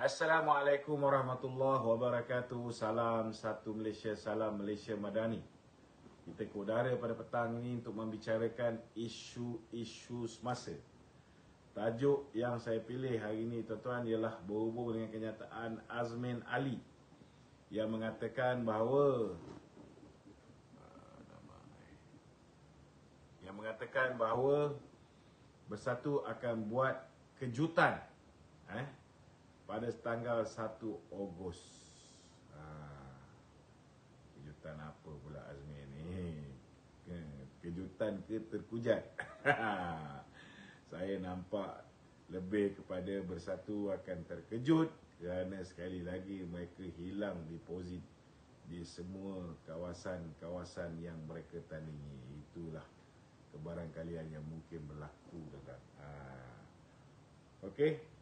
Assalamualaikum warahmatullahi wabarakatuh. Salam satu Malaysia, salam Malaysia Madani. Kita ke udara pada petang ini untuk membicarakan isu-isu semasa. Tajuk yang saya pilih hari ini tuan-tuan ialah berhubung dengan kenyataan Azmin Ali yang mengatakan bahawa Bersatu akan buat kejutan pada tanggal 1 Ogos. Kejutan apa pula Azmi ni? Kejutan ke terkujat? Saya nampak lebih kepada Bersatu akan terkejut kerana sekali lagi mereka hilang deposit di semua kawasan-kawasan yang mereka tandingi. Itulah kebarangkalian yang mungkin berlaku, tuan-tuan. Okey.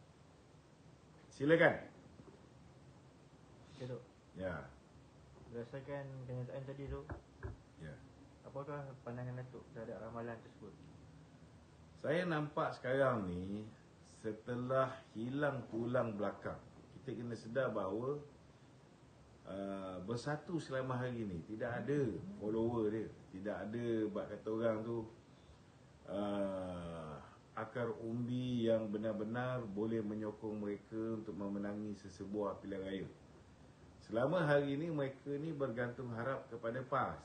Silakan. Okay, Dok. Ya. Berdasarkan kenyataan tadi, Dok, Ya. apakah pandangan Datuk terhadap ramalan tersebut? Saya nampak sekarang ni setelah hilang tulang belakang, kita kena sedar bahawa Bersatu selama hari ni tidak ada follower dia, tidak ada bak kata orang tu akar umbi yang benar-benar boleh menyokong mereka untuk memenangi sesebuah pilihan raya. Selama hari ini mereka ni bergantung harap kepada PAS.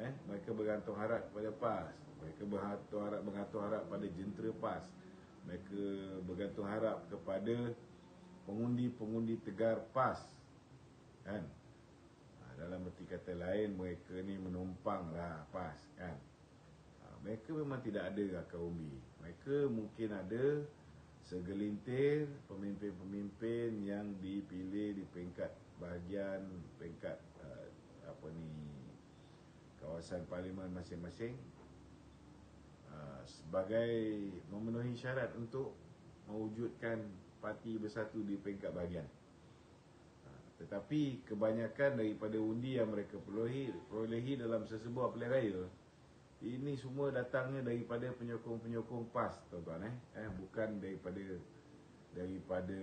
Mereka bergantung harap kepada PAS. Mereka bergantung harap pada jentera PAS. Mereka bergantung harap kepada pengundi-pengundi tegar PAS. Dalam erti kata lain, mereka ni menumpanglah PAS, kan. Mereka memang tidak ada akar umbi. Mereka mungkin ada segelintir pemimpin-pemimpin yang dipilih di peringkat bahagian, peringkat kawasan parlimen masing-masing, sebagai memenuhi syarat untuk mewujudkan parti Bersatu di peringkat bahagian. Tetapi kebanyakan daripada undi yang mereka perolehi dalam sesebuah pilihan raya, ini semua datangnya daripada penyokong-penyokong PAS, tuan-tuan. Bukan daripada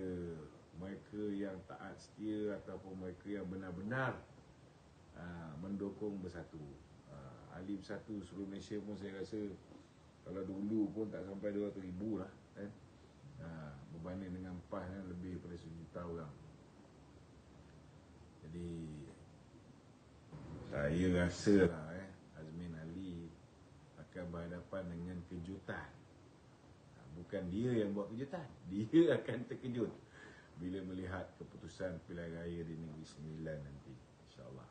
mereka yang taat setia ataupun mereka yang benar-benar mendukung Bersatu. Ahli Bersatu seluruh Malaysia pun saya rasa kalau dulu pun tak sampai 200,000 lah, berbanding dengan PAS lebih daripada 1 juta orang. Jadi saya rasa lah Azmin Ali akan berhadapan dengan kejutan. Bukan dia yang buat kejutan, dia akan terkejut bila melihat keputusan pilihan raya di Negeri Sembilan nanti, insyaAllah.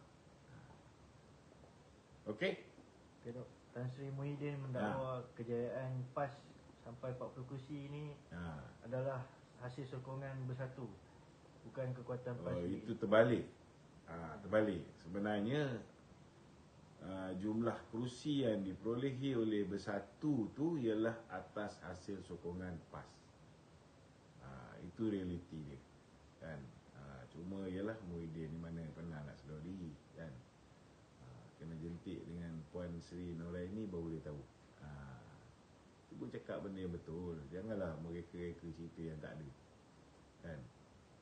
Okey? Okay, Dok. Tan Sri Muhyiddin mendakwa kejayaan PAS sampai 40 kursi ini adalah hasil sokongan Bersatu, bukan kekuatan PAS. Itu terbalik. Terbalik. Sebenarnya jumlah kerusi yang diperolehi oleh Bersatu tu ialah atas hasil sokongan PAS. Itu realiti dia, kan. Cuma ialah Muhyiddin ni mana pernah nak sedar diri, kan. Kena jentik dengan Puan Sri Noraini baru dia tahu. Cuba cakap benda yang betul. Janganlah mereka-reka cerita yang tak ada, kan.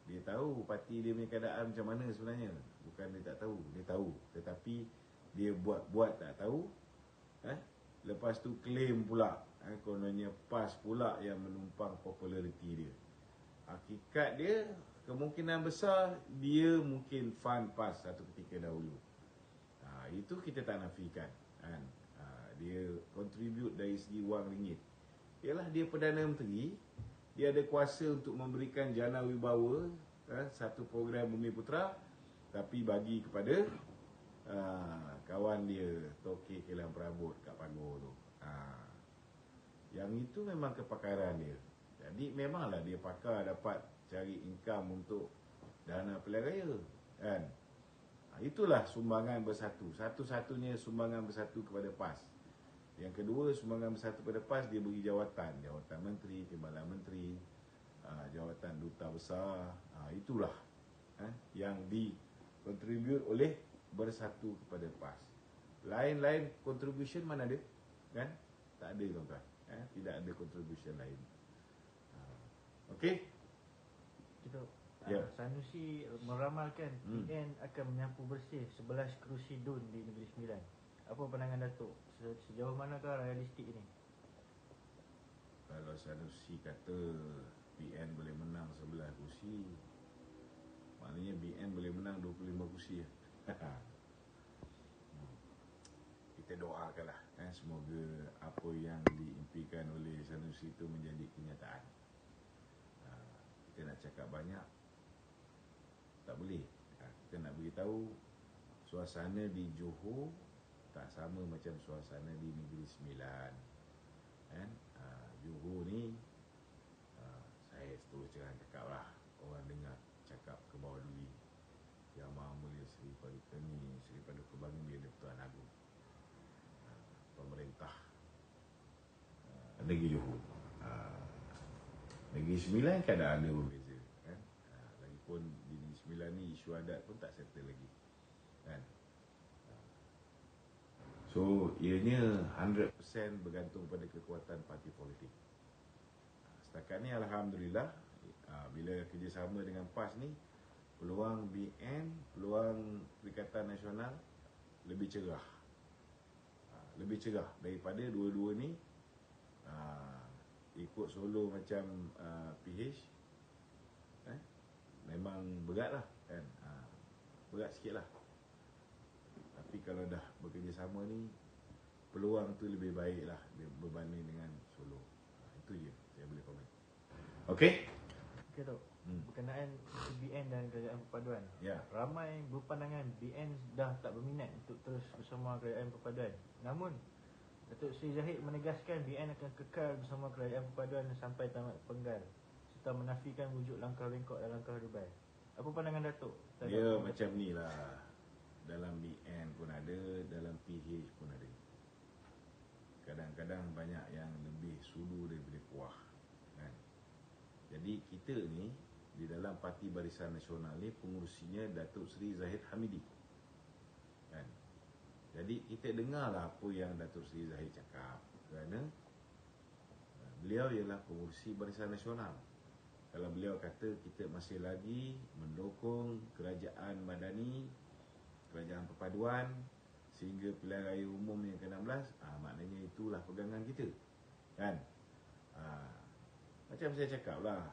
Dia tahu parti dia punya keadaan macam mana sebenarnya. Bukan dia tak tahu, dia tahu. Tetapi dia buat tak tahu. Lepas tu claim pula, kononnya PAS pula yang menumpang populariti dia. Hakikat dia, kemungkinan besar dia mungkin fund PAS satu ketika dahulu. Itu kita tak nafikan, kan. Dia contribute dari segi wang ringgit. Ialah dia Perdana Menteri, dia ada kuasa untuk memberikan jana wibawa, satu program Bumi Putera, tapi bagi kepada kawan dia Toke Kelang Perabot kat Pagoh tu. Yang itu memang kepakaran dia. Jadi memanglah dia pakar dapat cari income untuk dana pilihan raya, kan. Itulah sumbangan Bersatu. Satu-satunya sumbangan Bersatu kepada PAS. Yang kedua, sumbangan Bersatu kepada PAS, dia beri jawatan menteri, timbalan menteri, jawatan duta besar. Itulah yang dikontribut oleh Bersatu kepada PAS. Lain-lain contribution mana ada, kan? Tak ada, tuan-tuan. Tidak ada contribution lain. Okey? Kita Ya. Sanusi meramalkan PN akan menyapu bersih 11 kerusi DUN di Negeri Sembilan. Apa pandangan Datuk? Sejauh manakah realistik ini? Kalau Sanusi kata PN boleh menang 11 kursi, maknanya BN boleh menang 25 kursi. Kita doakanlah semoga apa yang diimpikan oleh Sanusi itu menjadi kenyataan. Kita nak cakap banyak tak boleh. Kita nak beritahu suasana di Johor tak sama macam suasana di Negeri Sembilan. Johor ni saya terus terang cakap lah, orang dengar cakap ke bawah duli, Yang Maha Mulia Seri Paduka Bagong Dia Tuan Agung, pemerintah Negeri Johor. Negeri Sembilan keadaan dia berbeza kan. Lagipun di Negeri Sembilan ni isu adat pun tak settle lagi kan. So ianya 100% bergantung pada kekuatan parti politik. Setakat ni Alhamdulillah, bila kerjasama dengan PAS ni, peluang BN, peluang Perikatan Nasional lebih cerah. Lebih cerah daripada dua-dua ni ikut solo macam PH. Memang berat lah kan. Berat sikit lah. Tapi kalau dah bekerjasama ni, peluang tu lebih baik lah berbanding dengan solo. Itu je saya boleh komen. Okey? Okey Tok. Berkenaan BN dan Kerajaan Perpaduan, ramai berpandangan BN dah tak berminat untuk terus bersama Kerajaan Perpaduan. Namun Datuk Seri Zahid menegaskan BN akan kekal bersama Kerajaan Perpaduan sampai tamat penggal, serta menafikan wujud langkah bengkok dan langkah Dubai. Apa pandangan Datuk? Dia macam ni lah. Dalam BN pun ada, dalam PH pun ada. Kadang-kadang banyak yang lebih sulu daripada kuah kan? Jadi kita ni di dalam Parti Barisan Nasional ni pengurusinya Datuk Seri Zahid Hamidi kan? Jadi kita dengarlah apa yang Datuk Seri Zahid cakap, kerana beliau ialah pengurusi Barisan Nasional. Kalau beliau kata kita masih lagi mendukung Kerajaan Madani, Kerajaan Perpaduan sehingga pilihan raya umum yang ke-16, maknanya itulah pegangan kita kan. Macam saya cakap lah,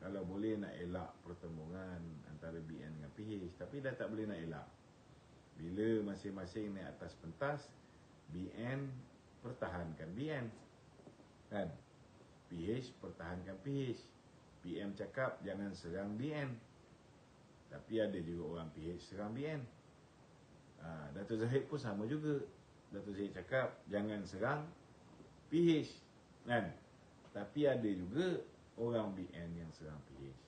kalau boleh nak elak pertembungan antara BN dengan PH, tapi dah tak boleh nak elak. Bila masing-masing naik atas pentas, BN pertahankan BN kan, PH pertahankan PH. PM cakap jangan serang BN, tapi ada juga orang PH serang BN. Datuk Zahid pun sama juga. Datuk Zahid cakap jangan serang PH kan, tapi ada juga orang BN yang serang PH.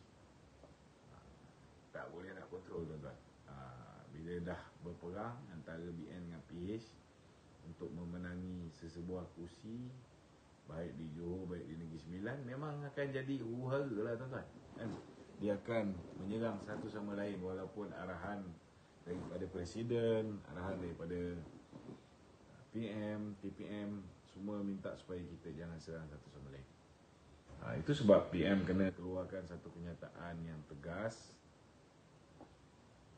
Tak boleh nak kontrol tuan-tuan. Bila dah berperang antara BN dengan PH untuk memenangi sesebuah kursi, baik di Johor, baik di Negeri Sembilan, memang akan jadi huru-hara lah tuan-tuan kan? Dia akan menyerang satu sama lain, walaupun arahan daripada Presiden, arahan daripada PM, TPM, semua minta supaya kita jangan serang satu sama lain. Itu sebab PM kena keluarkan satu kenyataan yang tegas,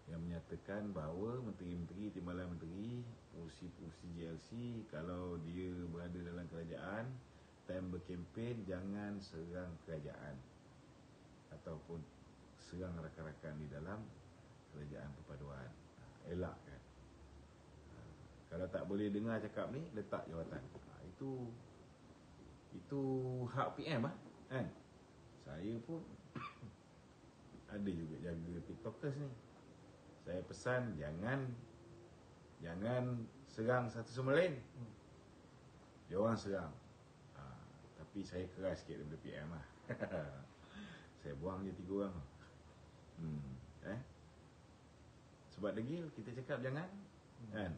yang menyatakan bahawa menteri-menteri, timbalan menteri, pengurusi-pengurusi GLC, kalau dia berada dalam kerajaan, time berkempen, jangan serang kerajaan ataupun serang rakan-rakan di dalam Kerajaan Perpaduan. Elak kan. Kalau tak boleh dengar cakap ni, letak jawatan. Itu hak PM kan. Saya pun ada juga jaga TikTokers ni. Saya pesan jangan serang satu sama lain. Dia orang serang. Tapi saya keras sikit daripada PM lah. Saya buang je 3 orang. Sebab degil kita cakap jangan kan.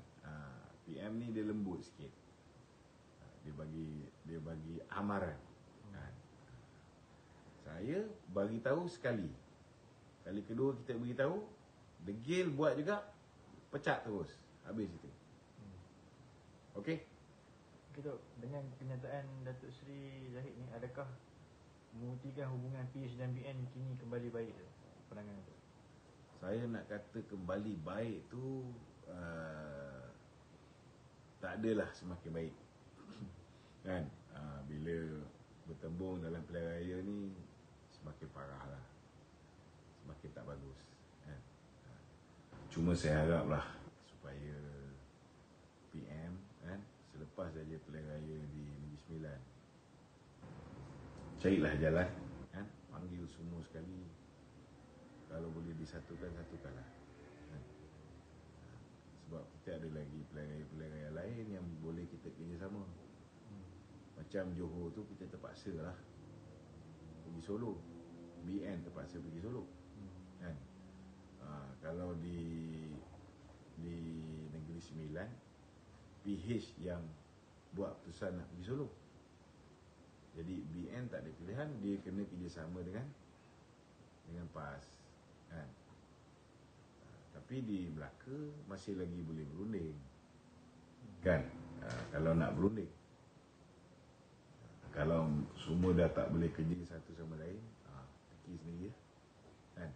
PM ni dia lembut sikit. Dia bagi amaran kan. Saya bagi tahu sekali. Kali kedua kita beritahu, degil buat juga, pecat terus. Habis itu. Okey. Okey Tok, dengan kenyataan Datuk Seri Zahid ni, adakah membuktikan hubungan PH dan BN kini kembali baik tu? Pandangan tu? Saya nak kata kembali baik tu tak adalah semakin baik. Kan? Bila bertembung dalam pilihan raya ni semakin parah lah, semakin tak bagus, kan? Cuma saya haraplah supaya PM, kan, selepas saja pilihan raya di Negeri Sembilan, carilah jalan, kan, panggil semua sekali, kalau boleh disatukan, satukanlah, kan? Sebab kita ada lagi pilihan raya lain yang boleh kita kerjasama. Macam Johor tu kita terpaksa lah pergi Solo, BN terpaksa pergi Solo, kan? Kalau di Negeri Sembilan, PH yang buat keputusan nak pergi Solo. Jadi BN tak ada pilihan, dia kena kerjasama dengan PAS, kan? Tapi di Melaka masih lagi boleh berunding, kan? Kalau nak berunding, kalau semua dah tak boleh kerja satu sama lain, fikir sendiri, kan?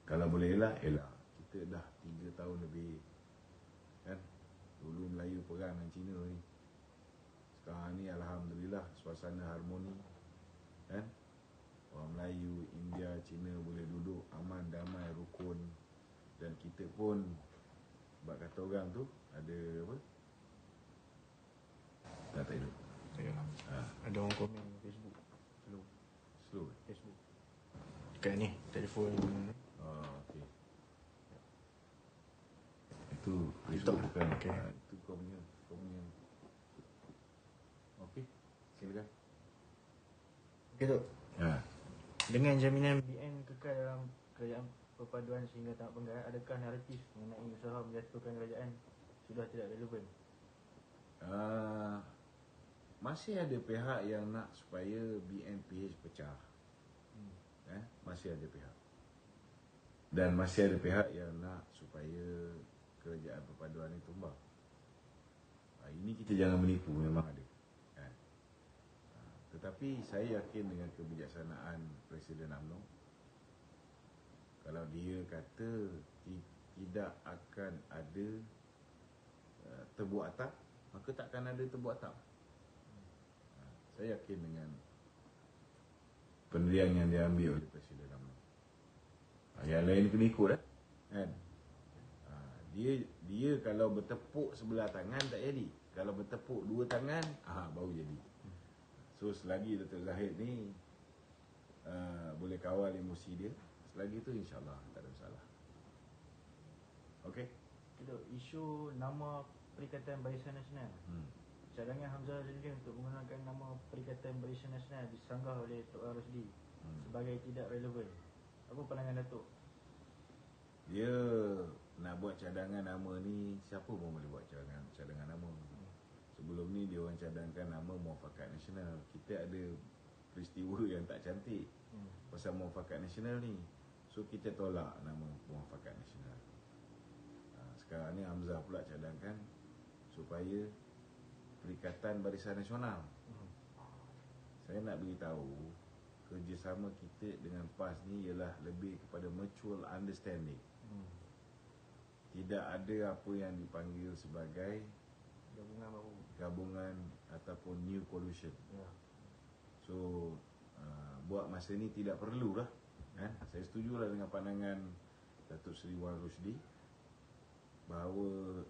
Kalau boleh elak, kita dah 3 tahun lebih, kan? Dulu Melayu perang dengan Cina ni, sekarang ni alhamdulillah suasana harmoni, kan? Orang Melayu, India, Cina boleh duduk aman, damai, rukun. Dan kita pun, bak kata orang tu, ada apa? Tak hidup. Ada orang komen Facebook Slow. Facebook kat ni telefon. Okey. Itu Facebook bukan. Okay. Itu kau punya. Okey, silakan. Okey tu. Dengan jaminan BN kekal dalam kerajaan perpaduan sehingga tahap penggal, adakah naratif mengenai usaha menjatuhkan kerajaan sudah tidak relevan? Masih ada pihak yang nak supaya BNPH pecah. Masih ada pihak. Dan masih ada pihak yang nak supaya kerajaan perpaduan ini tumbang. Ini kita jangan menipu, memang ada, kan? Tetapi saya yakin dengan kebijaksanaan Presiden UMNO. Kalau dia kata tidak akan ada tebuk atap, maka takkan ada tebuk atap. Saya yakin dengan pendirian yang diambil oleh Presiden UMNO. Yang lain kena ikut lah, kan? Dia kalau bertepuk sebelah tangan tak jadi. Kalau bertepuk 2 tangan, baru jadi. So selagi Datuk Zahid ni boleh kawal emosi dia, selagi tu insyaAllah tak ada masalah. Okey? Isu nama Perikatan Barisan Nasional. Cadangan Hamzah Azudin untuk menggunakan nama Perikatan Barisan Nasional disanggah oleh Tok Rosdi sebagai tidak relevan. Apa pandangan Datuk? Dia nak buat cadangan nama ni, siapa pun boleh buat cadangan nama. Sebelum ni dia orang cadangkan nama Muafakat Nasional. Kita ada peristiwa yang tak cantik pasal Muafakat Nasional ni. So kita tolak nama Muafakat Nasional. Sekarang ni Hamzah pula cadangkan supaya Perikatan Barisan Nasional. Saya nak beritahu, kerjasama kita dengan PAS ni ialah lebih kepada mutual understanding. Tidak ada apa yang dipanggil sebagai gabungan baru, gabungan ataupun new coalition. So buat masa ni tidak perlulah, kan? Saya setujulah dengan pandangan Datuk Seri Wan Rusdi bahawa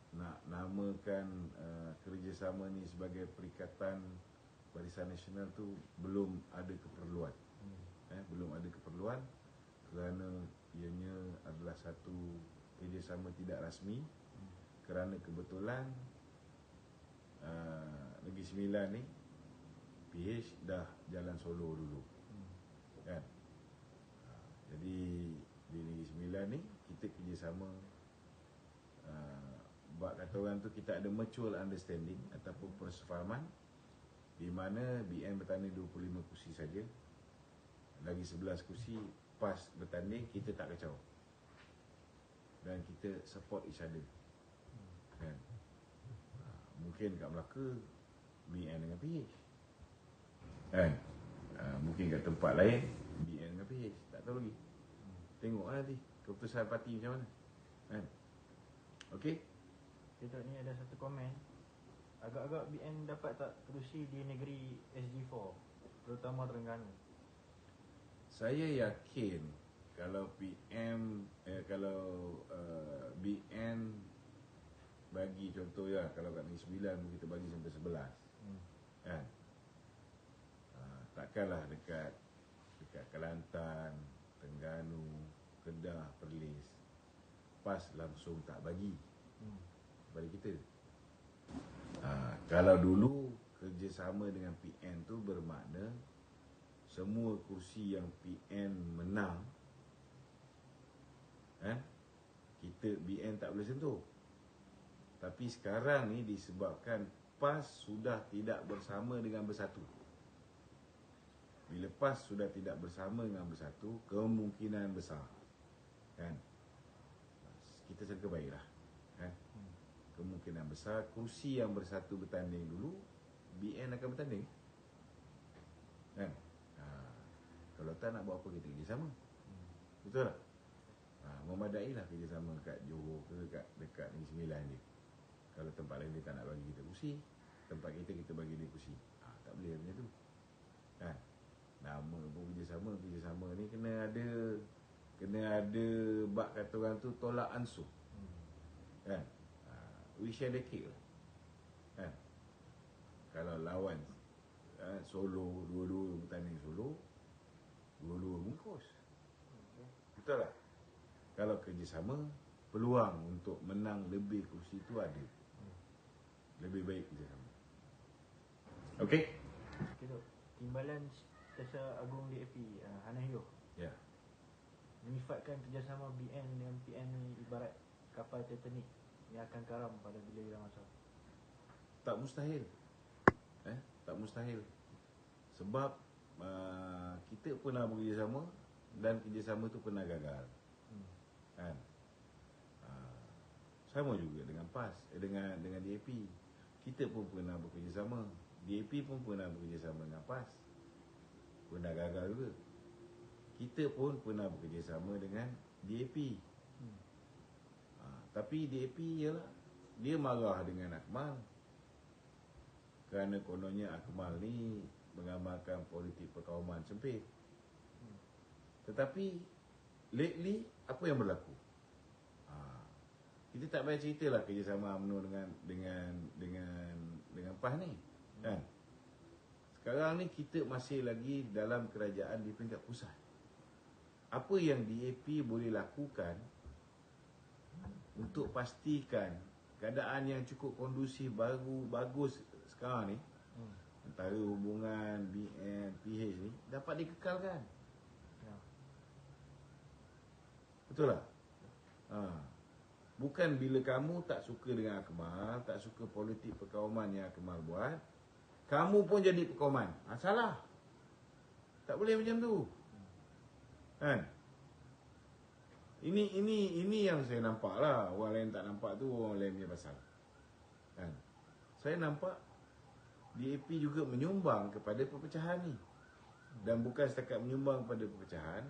nak namakan kerjasama ni sebagai Perikatan Barisan Nasional tu belum ada keperluan. Belum ada keperluan kerana ianya adalah satu kerjasama tidak rasmi, kerana kebetulan Negeri Sembilan ni PH dah jalan solo dulu, kan? Jadi di Negeri Sembilan ni kita kerjasama, bak kata orang tu kita ada mutual understanding ataupun persefahaman, di mana BN bertanding 25 kursi saja, lagi 11 kursi PAS bertanding, kita tak kacau dan kita support each other, kan? Mungkin kat Melaka BN dengan PH, kan? kat tempat lain BN dengan PH, tak tahu lagi. Tengoklah nanti keputusan parti macam mana. Kan? Okey. Kita ni ada satu komen. Agak-agak BN dapat tak kerusi di negeri SG4, terutama Terengganu? Saya yakin kalau BN bagi contoh ya, kalau kat Negeri Sembilan kita bagi sampai 11. Kan? Takkanlah dekat Kelantan, Terengganu, Kedah, Perlis PAS langsung tak bagi kepada kita. Kalau dulu kerjasama dengan PN tu bermakna semua kursi yang PN menang, kita BN tak boleh sentuh. Tapi sekarang ni disebabkan PAS sudah tidak bersama dengan Bersatu. Bila PAS sudah tidak bersama dengan Bersatu, kemungkinan besar, kan, kita sangka baiklah, kan, kemungkinan besar kursi yang Bersatu bertanding dulu, BN akan bertanding, kan. Kalau tak, nak buat apa kita kerjasama? Betul tak? Memadailah kerjasama kat Johor ke dekat Negeri Sembilan ni. Kalau tempat lain dia tak nak bagi kita kursi, tempat kita bagi dia kursi. Tak boleh macam tu, kan. Nama pun kerjasama ni kena ada bak kata orang tu tolak ansur, kan. We share the cake lah, kan. Kalau lawan Solo, dua-dua bertanding Solo, dua-dua bungkus. Betul tak? Kalau kerjasama, peluang untuk menang lebih kursi tu ada. Lebih baik kerjasama. Okey? Okey, Dok. Timbalan Setiausaha Agung DAP, Hana Hioh, Ya. menyifatkan kerjasama BN dengan PN ni ibarat kapal Titanic yang akan karam pada bila masa. Tak mustahil. Tak mustahil. Sebab kita pernah bekerjasama dan kerjasama tu pernah gagal. Kan? Sama juga dengan PAS, dengan DAP. Kita pun pernah bekerjasama. DAP pun pernah bekerjasama dengan PAS, pernah gagal juga. Kita pun pernah bekerjasama dengan DAP. Tapi DAP ialah dia marah dengan Akmal kerana kononnya Akmal ni mengamalkan politik perkauman sempit. Tetapi lately apa yang berlaku? Kita tak payah ceritalah kerjasama UMNO dengan PAS ni, kan? Sekarang ni kita masih lagi dalam kerajaan di peringkat pusat. Apa yang DAP boleh lakukan untuk pastikan keadaan yang cukup kondusif, bagus sekarang ni, antara hubungan BN, PH ni dapat dikekalkan. Betul tak? Bukan bila kamu tak suka dengan Akmal, tak suka politik perkauman yang Akmal buat, kamu pun jadi perkauman. Salah. Tak boleh macam tu, kan? Ini yang saya nampak lah. Orang lain tak nampak tu orang lain punya pasal, kan? Saya nampak DAP juga menyumbang kepada perpecahan ni. Dan bukan setakat menyumbang kepada perpecahan,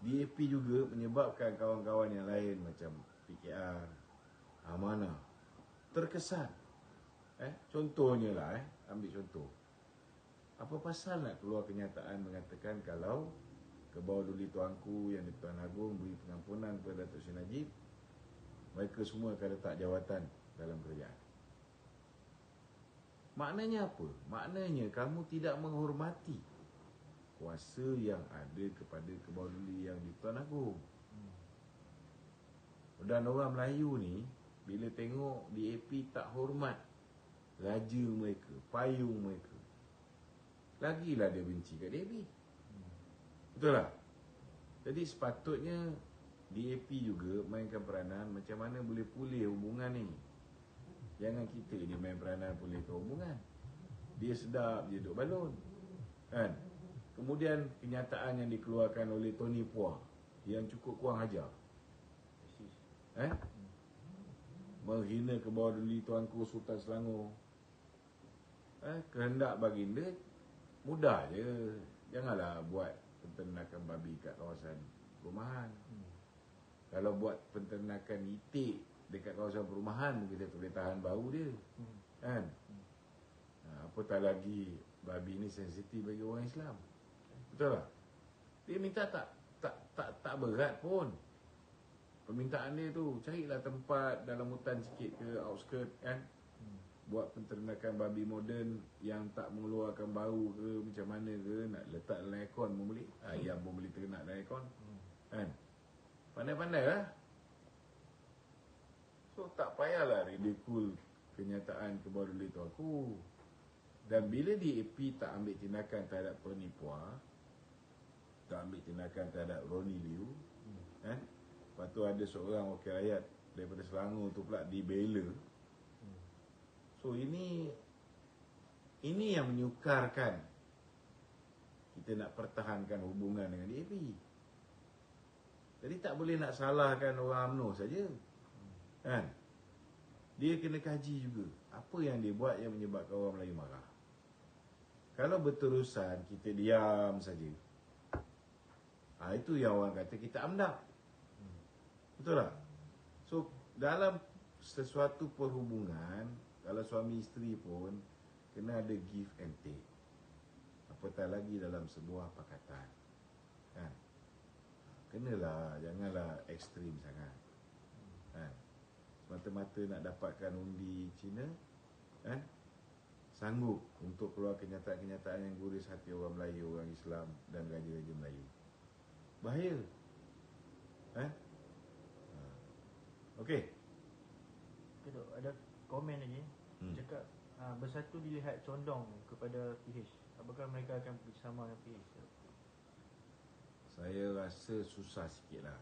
DAP juga menyebabkan kawan-kawan yang lain macam PKR, Amanah terkesan. Contohnya lah, ambil contoh. Apa pasal nak keluar kenyataan mengatakan kalau Kebawah Duli Tuanku yang di-Tuan Agong beri pengampunan kepada Datuk Seri Najib, mereka semua akan letak jawatan dalam kerajaan. Maknanya apa? Maknanya kamu tidak menghormati kuasa yang ada kepada Kebawah Duli yang di-Tuan Agong. Dan orang Melayu ni bila tengok DAP tak hormat raja mereka, payung mereka, lagilah dia benci kat DAP. Betul tak? Jadi sepatutnya DAP juga mainkan peranan macam mana boleh pulih hubungan ni. Jangan kita je main peranan pulihkan hubungan. Dia sedap je duk balon, kan? Kemudian kenyataan yang dikeluarkan oleh Tony Puah yang cukup kurang ajar, menghina Kebawah Duli Tuanku Sultan Selangor. Kehendak baginda mudah je janganlah buat penternakan babi kat kawasan perumahan. Kalau buat penternakan itik dekat kawasan perumahan, kita tak boleh tahan bau dia. Kan? Apatah lagi babi ni sensitif bagi orang Islam. Betul tak? Dia minta tak berat pun. Permintaan dia tu, carilah tempat dalam hutan sikit ke, outskirt kan. Buat penternakan babi moden yang tak mengeluarkan bau ke, macam mana ke, nak letak dalam aircon pun boleh. Ayam pun boleh ternak dalam aircon. Kan? Pandai-pandai lah. So tak payahlah ridicule kenyataan kebaruli tu aku. Dan bila DAP tak ambil tindakan terhadap Tony Phua, tak ambil tindakan terhadap Ronnie Liu, kan? Lepas tu ada seorang wakil rakyat daripada Selangor tu pula dibela. So ini yang menyukarkan kita nak pertahankan hubungan dengan DAP. Jadi tak boleh nak salahkan orang UMNO saja. Kan? Dia kena kaji juga apa yang dia buat yang menyebabkan orang Melayu marah. Kalau berterusan kita diam saja, itu yang orang kata kita amdak. Betul tak? So dalam sesuatu perhubungan, kalau suami isteri pun kena ada give and take. Apatah lagi dalam sebuah pakatan. Kan? Kenalah, janganlah ekstrim sangat. Kan? Semata-mata nak dapatkan undi Cina, kan? Sanggup untuk keluar kenyataan-kenyataan yang guris hati orang Melayu, orang Islam dan raja-raja Melayu. Bahaya. Kan? Okey. Dok, ada komen lagi cakap Bersatu dilihat condong kepada PH. Apakah mereka akan bersama dengan PH? Saya rasa susah sikit lah.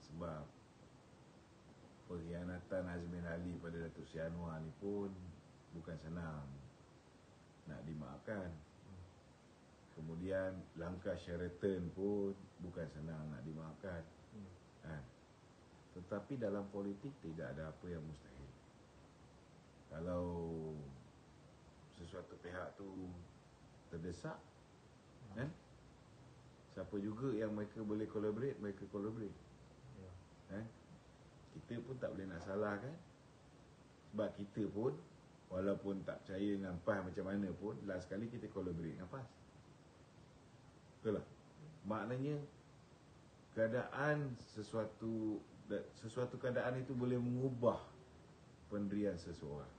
Sebab pengkhianatan Azmin Ali pada Datuk Seri Anwar ni pun bukan senang nak dimaafkan. Kemudian langkah Sheraton pun bukan senang nak dimaafkan. Tetapi dalam politik tidak ada apa yang mustahil. Kalau sesuatu pihak tu terdesak, kan? Siapa juga yang mereka boleh collaborate, mereka collaborate. Kita pun tak boleh nak salahkan. Sebab kita pun walaupun tak percaya dengan PAS macam mana pun, last kali kita collaborate dengan PAS. Betul tak? Maknanya keadaan sesuatu keadaan itu boleh mengubah pendirian seseorang.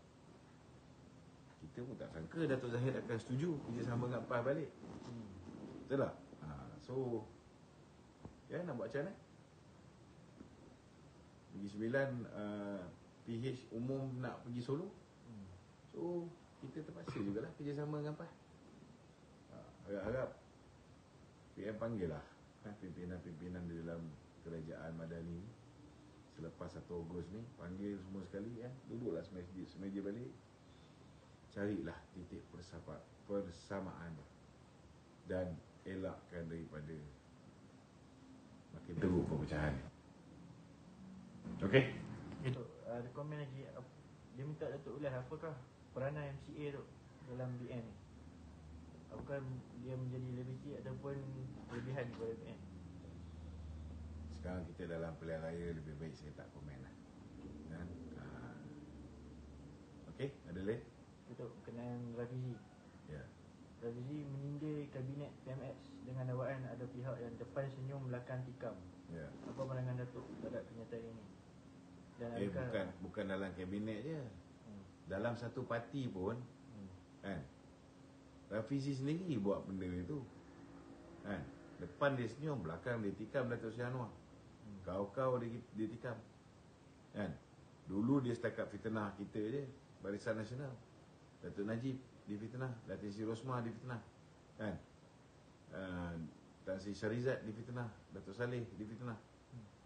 Kita pun tak sangka Datuk Zahid akan setuju kerjasama dengan PAS balik. Betul tak? So nak buat macam mana? Negeri Sembilan PH umum nak pergi Solo. So kita terpaksa jugalah kerjasama dengan PAS. Harap PM panggil lah pimpinan-pimpinan di dalam kerajaan Madani selepas 1 Ogos ni, panggil semua sekali, duduklah semeja balik, carilah titik persamaan dan elakkan daripada makin teruk perpecahan. Okey? Itu ada komen lagi. Dia minta Datuk Ulas apakah peranan MCA tu dalam BN ni? Apakah dia menjadi lebih ataupun kelebihan kepada BN? Sekarang kita dalam pilihan raya, lebih baik saya tak komen lah. Okey, ada lain? Betul, berkenaan Rafizi. Ya. Rafizi menindir kabinet PMX dengan dakwaan ada pihak yang depan senyum belakang tikam. Ya. Apa pandangan Datuk terhadap kenyataan ini? Dan bukan dalam kabinet je. Dalam satu parti pun, kan? Rafizi sendiri buat benda itu. Kan? Depan dia senyum, belakang dia tikam Datuk Seri Anwar. Kau-kau dia tikam. Kan? Dulu dia setakat fitnah kita je, Barisan Nasional. Datuk Najib difitnah, Datuk Seri Rosmah difitnah. Kan? Tan Sri Syarizat difitnah, Datuk Saleh difitnah.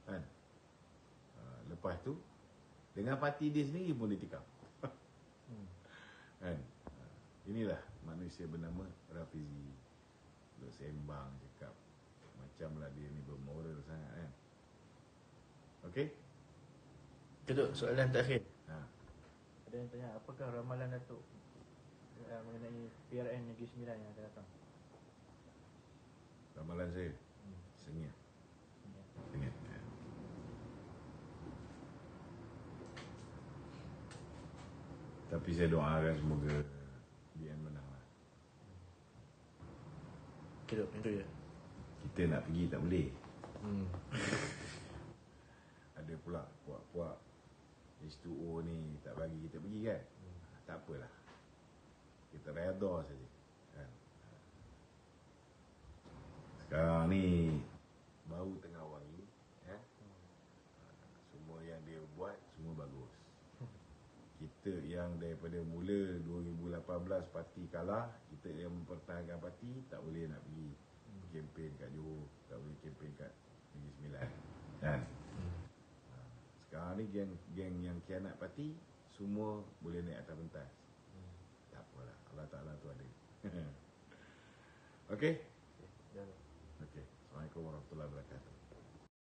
Kan? Lepas tu dengan parti dia sendiri pun ditikam. Kan? Inilah manusia bernama Rafizi. Bersembang, cakap macamlah dia ni bermoral sangat, kan? Okey? Keduk, soalan terakhir. Ada yang tanya, apakah ramalan Datuk mengenai PRN Negeri Sembilan yang akan datang? saya. Sengit. Sengit. Tapi saya doakan semoga BN menang lah. Itu je. Kita nak pergi tak boleh. Ada pula puak-puak H2O ni tak bagi kita pergi kan. Tak apalah, kita redha saja kan. Sekarang ni baru tengah wangi kan. Semua yang dia buat semua bagus. Kita yang daripada mula 2018 parti kalah, kita yang mempertahankan parti tak boleh nak pergi kempen kat Johor, tak boleh kempen kat Negeri Sembilan kan. Sekarang ni geng yang khianat parti semua boleh naik atas pentas. Tak apalah, Allah Ta'ala tu ada. Okey? Okey. Assalamualaikum warahmatullahi wabarakatuh.